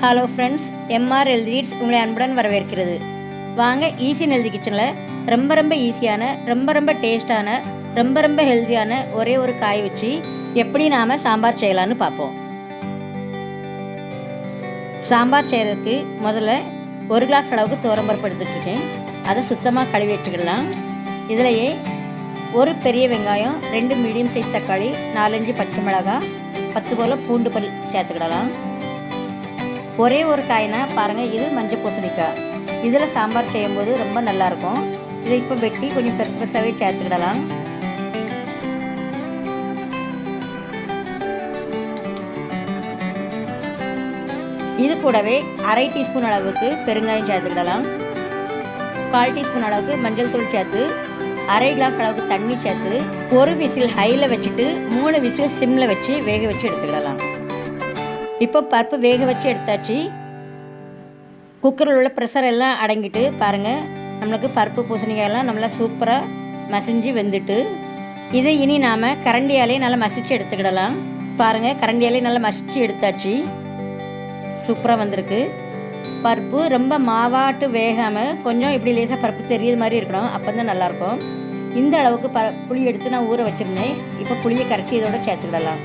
Hello friends, MR healthy eats உங்களை அன்புடன் வரவேற்கிறது. வாங்க, ஈஸி ஹெல்தி கிச்சனில் ரொம்ப ஈஸியான, ரொம்ப டேஸ்டான, ரொம்ப ஹெல்த்தியான ஒரே ஒரு காய் வச்சு எப்படி நாம் சாம்பார் செய்யலான்னு பார்ப்போம். சாம்பார் செய்கிறதுக்கு முதல்ல 1 கிளாஸ் அளவுக்கு துவரம்பருப்பு எடுத்துகிட்ருக்கேன். அதை சுத்தமாக கழுவி வச்சுக்கிடலாம். இதிலையே ஒரு பெரிய வெங்காயம், 2 மீடியம் சைஸ் தக்காளி, 4-5 பச்சை மிளகாய், 10 போல் பூண்டு பல் சேர்த்துக்கிடலாம். ஒரே ஒரு காய்னா பாருங்கள், இது மஞ்சள் பூசணிக்காய். இதில் சாம்பார் செய்யும்போது ரொம்ப நல்லாயிருக்கும். இதை இப்போ வெட்டி கொஞ்சம் பெருசாகவே சேர்த்துக்கிடலாம். இது கூடவே 1/2 டீஸ்பூன் அளவுக்கு பெருங்காயம் சேர்த்துக்கிடலாம். 1/4 டீஸ்பூன் அளவுக்கு மஞ்சள் தூள் சேர்த்து 1/2 கிளாஸ் அளவுக்கு தண்ணி சேர்த்து 1 விசில் ஹையில் வச்சுட்டு 3 விசில் சிம்மில் வச்சு வேக வச்சு எடுத்துக்கிடலாம். இப்போ பருப்பு வேக வச்சு எடுத்தாச்சு. குக்கரில் உள்ள ப்ரெஷர் எல்லாம் அடங்கிட்டு பாருங்கள், நம்மளுக்கு பருப்பு பூசணிக்காயெல்லாம் நல்லா சூப்பராக மசிஞ்சு வெந்துட்டு, இதை இனி நாம் கரண்டியாலே நல்லா மசிச்சு எடுத்துக்கிடலாம். பாருங்கள், கரண்டியாலே நல்லா மசிச்சு எடுத்தாச்சு. சூப்பராக வந்திருக்கு. பருப்பு ரொம்ப மாவாட்டு வேகாமல் கொஞ்சம் இப்படி லேசாக பருப்பு தெரியுது மாதிரி இருக்கணும். அப்போ தான் நல்லாயிருக்கும். இந்த அளவுக்கு புளி எடுத்து நான் ஊற வச்சுருந்தேன். இப்போ புளியை கரைச்சி இதோட சேர்த்துக்கிடலாம்.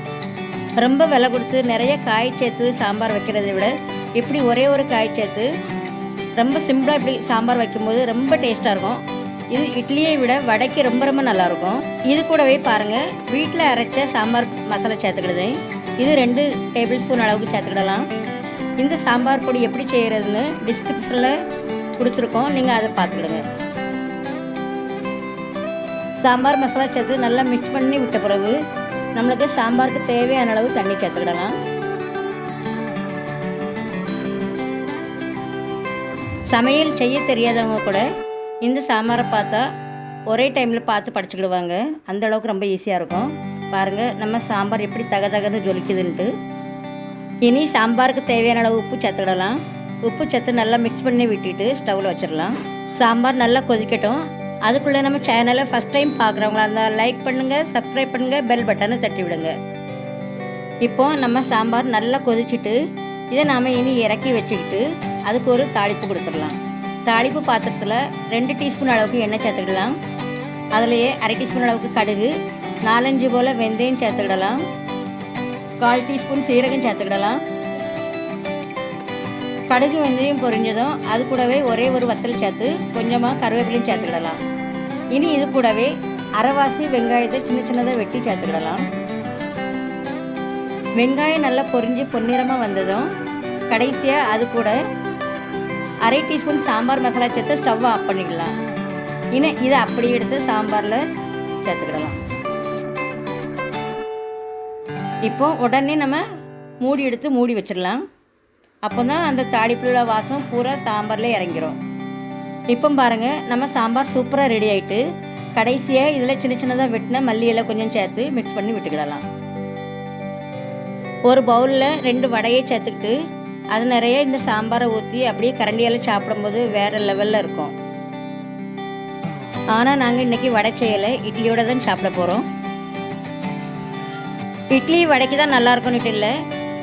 ரொம்ப விலை கொடுத்து நிறைய காய் சேர்த்து சாம்பார் வைக்கிறத விட இப்படி ஒரே ஒரு காய் சேர்த்து ரொம்ப சிம்பிளாக இப்படி சாம்பார் வைக்கும்போது ரொம்ப டேஸ்ட்டாக இருக்கும். இது இட்லியை விட வடைக்கு ரொம்ப நல்லாயிருக்கும். இது கூடவே பாருங்கள், வீட்டில் அரைச்ச சாம்பார் மசாலா சேர்த்துக்கிடுது. இது 2 டேபிள் ஸ்பூன் அளவுக்கு சேர்த்துக்கிடலாம். இந்த சாம்பார் பொடி எப்படி செய்கிறதுன்னு டிஸ்கிரிப்ஷனில் கொடுத்துருக்கோம், நீங்கள் அதை பார்த்துக்கிடுங்க. சாம்பார் மசாலா சேர்த்து நல்லா மிக்ஸ் பண்ணி விட்ட பிறகு நம்மளுக்கு சாம்பாருக்கு தேவையான அளவு தண்ணி சேர்த்துக்கிடலாம். சமையல் செய்ய தெரியாதவங்க கூட இந்த சாம்பாரை பார்த்தா ஒரே டைமில் பார்த்து படிச்சுக்கிடுவாங்க. அந்த அளவுக்கு ரொம்ப ஈஸியாக இருக்கும். பாருங்கள், நம்ம சாம்பார் எப்படி தகன்னு ஜொலிக்குதுன்ட்டு. இனி சாம்பாருக்கு தேவையான அளவு உப்பு சேர்த்துக்கிடலாம். உப்பு சேர்த்து நல்லா மிக்ஸ் பண்ணி விட்டுட்டு ஸ்டவ்வில் வச்சிடலாம். சாம்பார் நல்லா கொதிக்கட்டும். அதுக்குள்ளே நம்ம சேனலை ஃபஸ்ட் டைம் பார்க்குறவங்களா இருந்தால் லைக் பண்ணுங்கள், சப்ஸ்கிரைப் பண்ணுங்கள், பெல் பட்டனை தட்டி விடுங்க. இப்போது நம்ம சாம்பார் நல்லா கொதிச்சுட்டு இதை நாம் இனி இறக்கி வச்சுக்கிட்டு அதுக்கு ஒரு தாளிப்பு கொடுத்துடலாம். தாளிப்பு பாத்திரத்தில் 2 டீஸ்பூன் அளவுக்கு எண்ணெய் சேர்த்துக்கிடலாம். அதிலையே 1/2 டீஸ்பூன் அளவுக்கு கடுகு, 4-5 போல் வெந்தயம் சேர்த்துக்கிடலாம். 1/4 டீஸ்பூன் சீரகம் சேர்த்துக்கிடலாம். கடுகு வெந்தயம் பொரிஞ்சதும் அது கூடவே ஒரே ஒரு வத்தல் சேர்த்து கொஞ்சமாக கருவேப்பிலையும் சேர்த்துக்கிடலாம். இனி இது கூடவே அரைவாசி வெங்காயத்தை சின்னதாக வெட்டி சேர்த்துக்கிடலாம். வெங்காயம் நல்லா பொரிஞ்சு பொன்னிறமாக வந்ததும் கடைசியாக அது கூட 1/2 டீஸ்பூன் சாம்பார் மசாலா சேர்த்து ஸ்டவ் ஆஃப் பண்ணிக்கலாம். இனி இதை அப்படி எடுத்து சாம்பாரில் சேர்த்துக்கிடலாம். இப்போ உடனே நம்ம மூடி வச்சிடலாம். அப்போ தான் அந்த தாளிப்புள்ள வாசம் பூரா சாம்பாரில் இறங்கிடும். இப்போ பாருங்கள், நம்ம சாம்பார் சூப்பராக ரெடி ஆகிட்டு கடைசியாக இதில் சின்னதாக வெட்டின மல்லியெல்லாம் கொஞ்சம் சேர்த்து மிக்ஸ் பண்ணி விட்டுக்கிடலாம். ஒரு பவுலில் 2 வடையை சேர்த்துக்கிட்டு அது நிறைய இந்த சாம்பாரை ஊற்றி அப்படியே கரண்டியால் சாப்பிடும்போது வேறு லெவலில் இருக்கும். ஆனால் நாங்கள் இன்றைக்கி வடை செய்யலை, இட்லியோடு தான் சாப்பிட போகிறோம். இட்லி வடைக்கு தான் நல்லாயிருக்கும்னுட்டு இல்லை,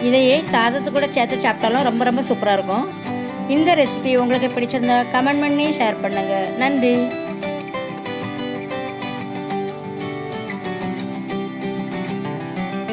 இதையே சாதத்து கூட சேர்த்து சாப்பிட்டாலும் ரொம்ப சூப்பராக இருக்கும். இந்த ரெசிபி உங்களுக்கு பிடிச்சிருந்தா கமெண்ட் பண்ணி ஷேர் பண்ணுங்கள். நன்றி.